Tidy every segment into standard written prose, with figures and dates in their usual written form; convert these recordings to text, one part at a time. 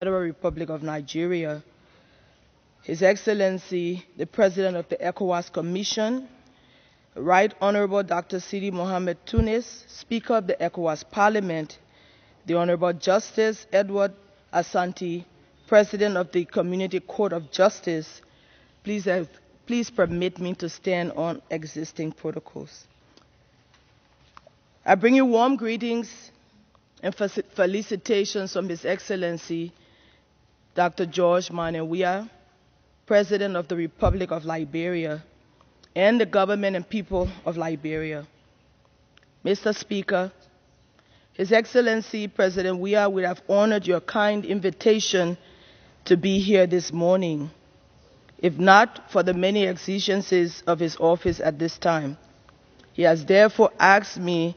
Federal Republic of Nigeria, His Excellency, the President of the ECOWAS Commission, Right Honorable Dr. Sidi Mohammed Tunis, Speaker of the ECOWAS Parliament, the Honorable Justice Edward Asante, President of the Community Court of Justice, please permit me to stand on existing protocols. I bring you warm greetings and felicitations from His Excellency, Dr. George Manneh Weah, President of the Republic of Liberia, and the government and people of Liberia. Mr. Speaker, His Excellency President Weah would have honored your kind invitation to be here this morning, if not for the many exigencies of his office at this time. He has therefore asked me,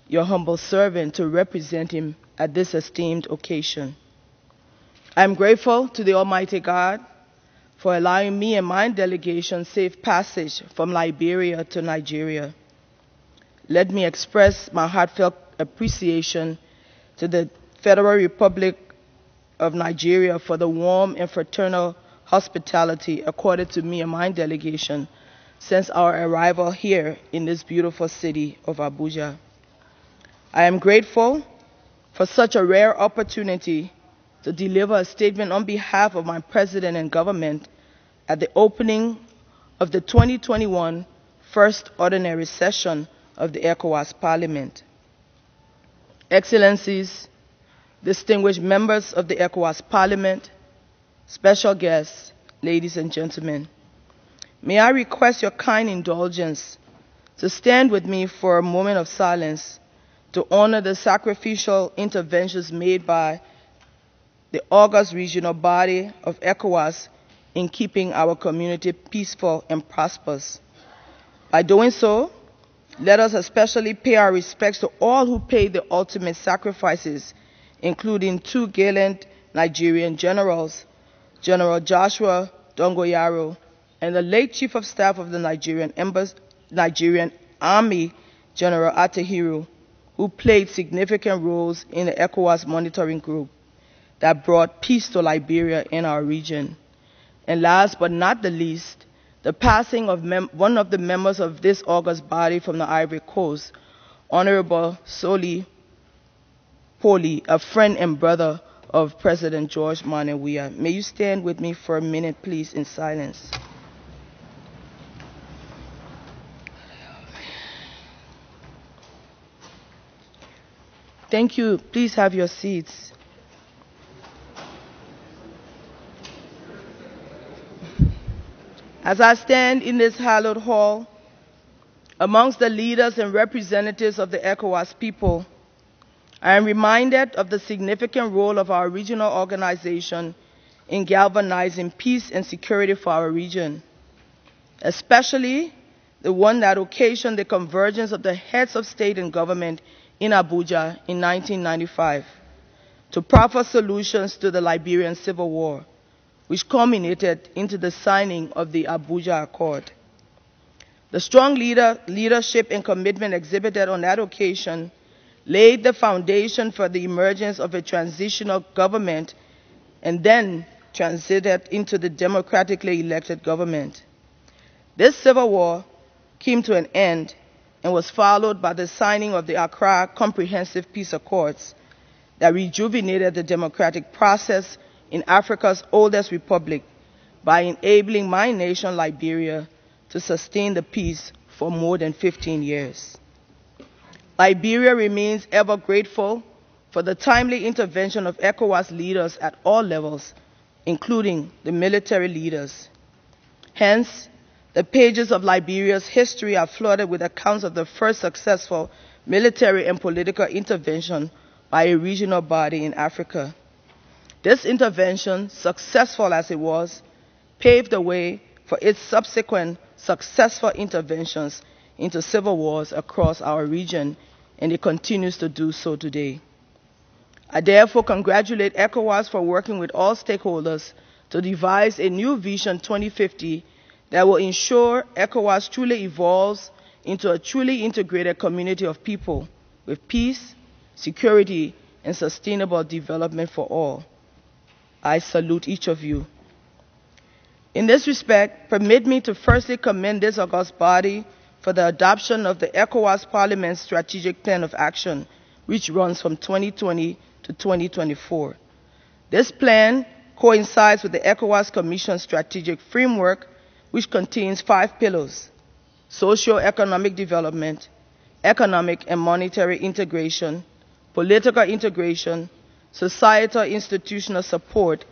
your humble servant, to represent him at this esteemed occasion. I am grateful to the Almighty God for allowing me and my delegation safe passage from Liberia to Nigeria. Let me express my heartfelt appreciation to the Federal Republic of Nigeria for the warm and fraternal hospitality accorded to me and my delegation since our arrival here in this beautiful city of Abuja. I am grateful for such a rare opportunity to deliver a statement on behalf of my President and government at the opening of the 2021 First Ordinary Session of the ECOWAS Parliament. Excellencies, distinguished members of the ECOWAS Parliament, special guests, ladies and gentlemen, may I request your kind indulgence to stand with me for a moment of silence to honor the sacrificial interventions made by the august regional body of ECOWAS in keeping our community peaceful and prosperous. By doing so, let us especially pay our respects to all who paid the ultimate sacrifices, including two gallant Nigerian generals, General Joshua Dongoyaro and the late Chief of Staff of the Nigerian Army, General Atahiru, who played significant roles in the ECOWAS monitoring group that brought peace to Liberia and our region. And last but not the least, the passing of one of the members of this august body from the Ivory Coast, Honorable Soli Poli, a friend and brother of President George Manneh Weah. May you stand with me for a minute, please, in silence. Thank you. Please have your seats. As I stand in this hallowed hall, amongst the leaders and representatives of the ECOWAS people, I am reminded of the significant role of our regional organization in galvanizing peace and security for our region, especially the one that occasioned the convergence of the heads of state and government in Abuja in 1995 to proffer solutions to the Liberian Civil War, which culminated into the signing of the Abuja Accord. The strong leadership and commitment exhibited on that occasion laid the foundation for the emergence of a transitional government and then transited into the democratically elected government. This civil war came to an end and was followed by the signing of the Accra Comprehensive Peace Accords that rejuvenated the democratic process in Africa's oldest republic by enabling my nation, Liberia, to sustain the peace for more than 15 years. Liberia remains ever grateful for the timely intervention of ECOWAS leaders at all levels, including the military leaders. Hence, the pages of Liberia's history are flooded with accounts of the first successful military and political intervention by a regional body in Africa. This intervention, successful as it was, paved the way for its subsequent successful interventions into civil wars across our region, and it continues to do so today. I therefore congratulate ECOWAS for working with all stakeholders to devise a new Vision 2050 that will ensure ECOWAS truly evolves into a truly integrated community of people with peace, security, and sustainable development for all. I salute each of you. In this respect, permit me to firstly commend this august body for the adoption of the ECOWAS Parliament's Strategic Plan of Action, which runs from 2020 to 2024. This plan coincides with the ECOWAS Commission's strategic framework, which contains 5 pillars: socio-economic development, economic and monetary integration, political integration, societal institutional support,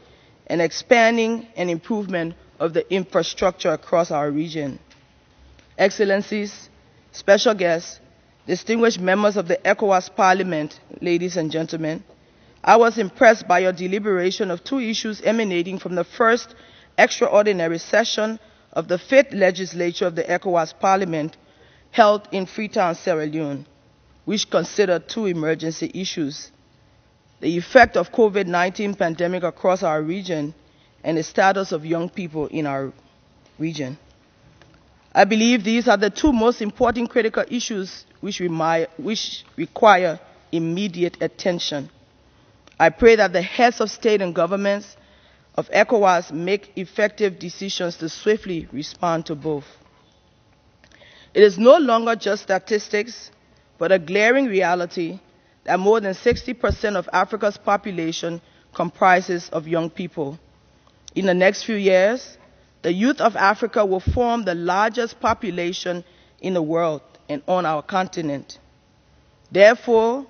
and expanding and improvement of the infrastructure across our region. Excellencies, special guests, distinguished members of the ECOWAS Parliament, ladies and gentlemen, I was impressed by your deliberation of 2 issues emanating from the first extraordinary session of the 5th legislature of the ECOWAS Parliament held in Freetown, Sierra Leone, which considered 2 emergency issues: the effect of COVID-19 pandemic across our region and the status of young people in our region. I believe these are the 2 most important critical issues which require immediate attention. I pray that the heads of state and governments of ECOWAS make effective decisions to swiftly respond to both. It is no longer just statistics, but a glaring reality that more than 60% of Africa's population comprises of young people. In the next few years, the youth of Africa will form the largest population in the world and on our continent. Therefore,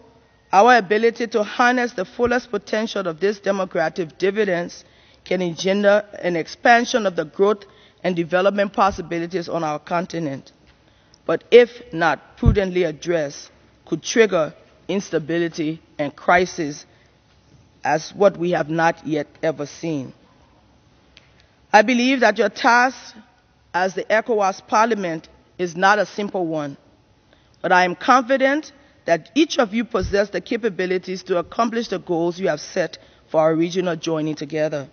our ability to harness the fullest potential of these demographic dividends can engender an expansion of the growth and development possibilities on our continent, but if not prudently addressed, could trigger instability and crisis as what we have not yet ever seen. I believe that your task as the ECOWAS Parliament is not a simple one, but I am confident that each of you possess the capabilities to accomplish the goals you have set for our regional joining together.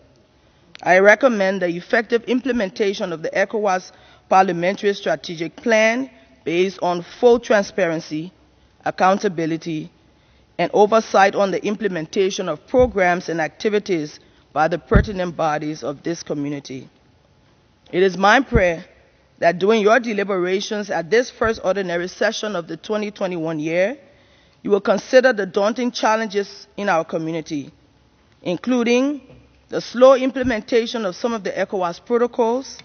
I recommend the effective implementation of the ECOWAS Parliamentary Strategic Plan based on full transparency, accountability, and oversight on the implementation of programs and activities by the pertinent bodies of this community. It is my prayer that during your deliberations at this first ordinary session of the 2021 year, you will consider the daunting challenges in our community, including the slow implementation of some of the ECOWAS protocols,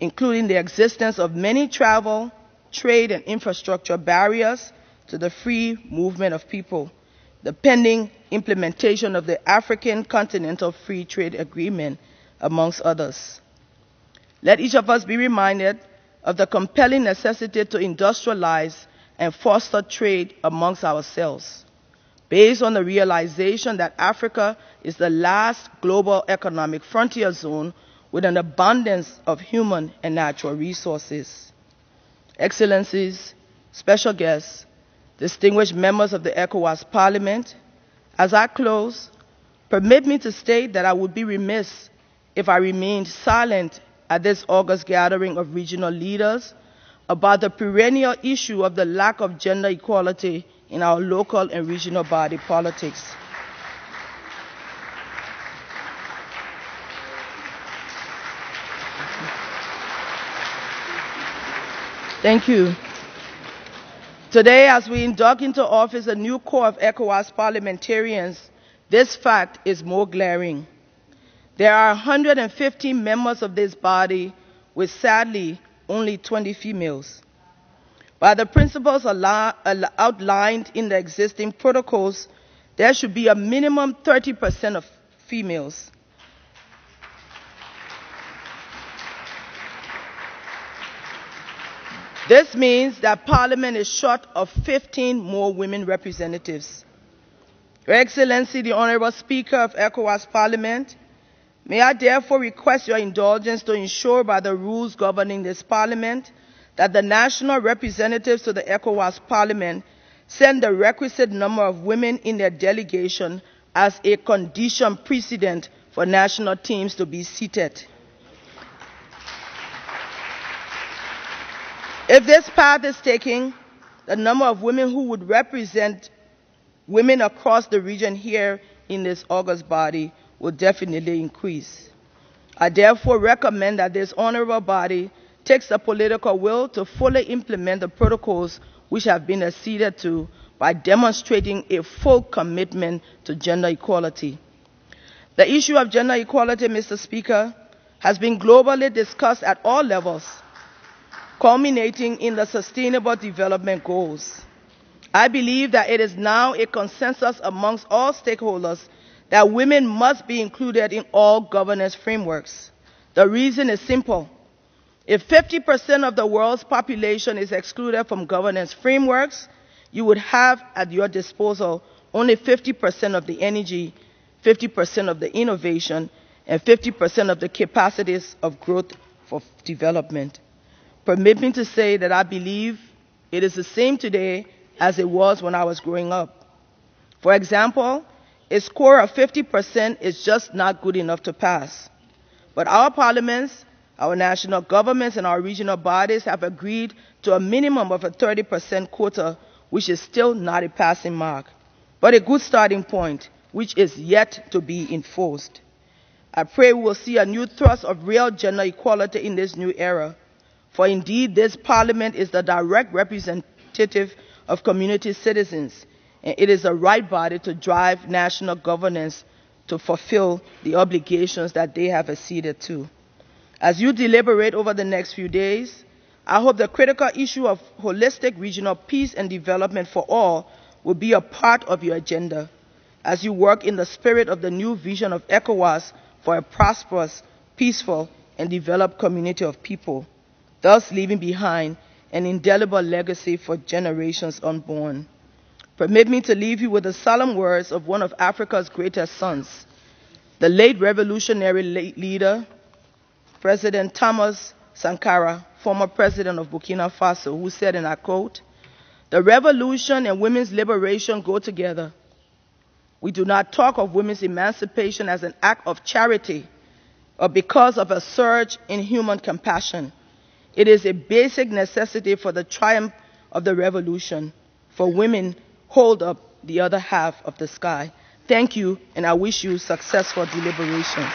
including the existence of many travel, trade, and infrastructure barriers to the free movement of people, the pending implementation of the African Continental Free Trade Agreement, amongst others. Let each of us be reminded of the compelling necessity to industrialize and foster trade amongst ourselves, based on the realization that Africa is the last global economic frontier zone with an abundance of human and natural resources. Excellencies, special guests, distinguished members of the ECOWAS Parliament, as I close, permit me to state that I would be remiss if I remained silent at this August gathering of regional leaders about the perennial issue of the lack of gender equality in our local and regional body politics. Thank you. Today, as we induct into office a new core of ECOWAS parliamentarians, this fact is more glaring. There are 150 members of this body, with sadly only 20 females. By the principles outlined in the existing protocols, there should be a minimum 30% of females. This means that Parliament is short of 15 more women representatives. Your Excellency, the Honorable Speaker of ECOWAS Parliament, may I therefore request your indulgence to ensure by the rules governing this Parliament that the national representatives to the ECOWAS Parliament send the requisite number of women in their delegation as a condition precedent for national teams to be seated. If this path is taken, the number of women who would represent women across the region here in this august body will definitely increase. I therefore recommend that this honorable body takes the political will to fully implement the protocols which have been acceded to by demonstrating a full commitment to gender equality. The issue of gender equality, Mr. Speaker, has been globally discussed at all levels, culminating in the Sustainable Development Goals. I believe that it is now a consensus amongst all stakeholders that women must be included in all governance frameworks. The reason is simple. If 50% of the world's population is excluded from governance frameworks, you would have at your disposal only 50% of the energy, 50% of the innovation, and 50% of the capacities of growth for development. Permit me to say that I believe it is the same today as it was when I was growing up. For example, a score of 50% is just not good enough to pass. But our parliaments, our national governments, and our regional bodies have agreed to a minimum of a 30% quota, which is still not a passing mark, but a good starting point, which is yet to be enforced. I pray we will see a new thrust of real gender equality in this new era, for indeed this parliament is the direct representative of community citizens, and it is the right body to drive national governance to fulfill the obligations that they have acceded to. As you deliberate over the next few days, I hope the critical issue of holistic regional peace and development for all will be a part of your agenda as you work in the spirit of the new vision of ECOWAS for a prosperous, peaceful, and developed community of people, thus leaving behind an indelible legacy for generations unborn. Permit me to leave you with the solemn words of one of Africa's greatest sons, the late revolutionary leader, President Thomas Sankara, former president of Burkina Faso, who said, and I quote, "The revolution and women's liberation go together. We do not talk of women's emancipation as an act of charity or because of a surge in human compassion. It is a basic necessity for the triumph of the revolution, for women hold up the other half of the sky." Thank you, and I wish you successful deliberations.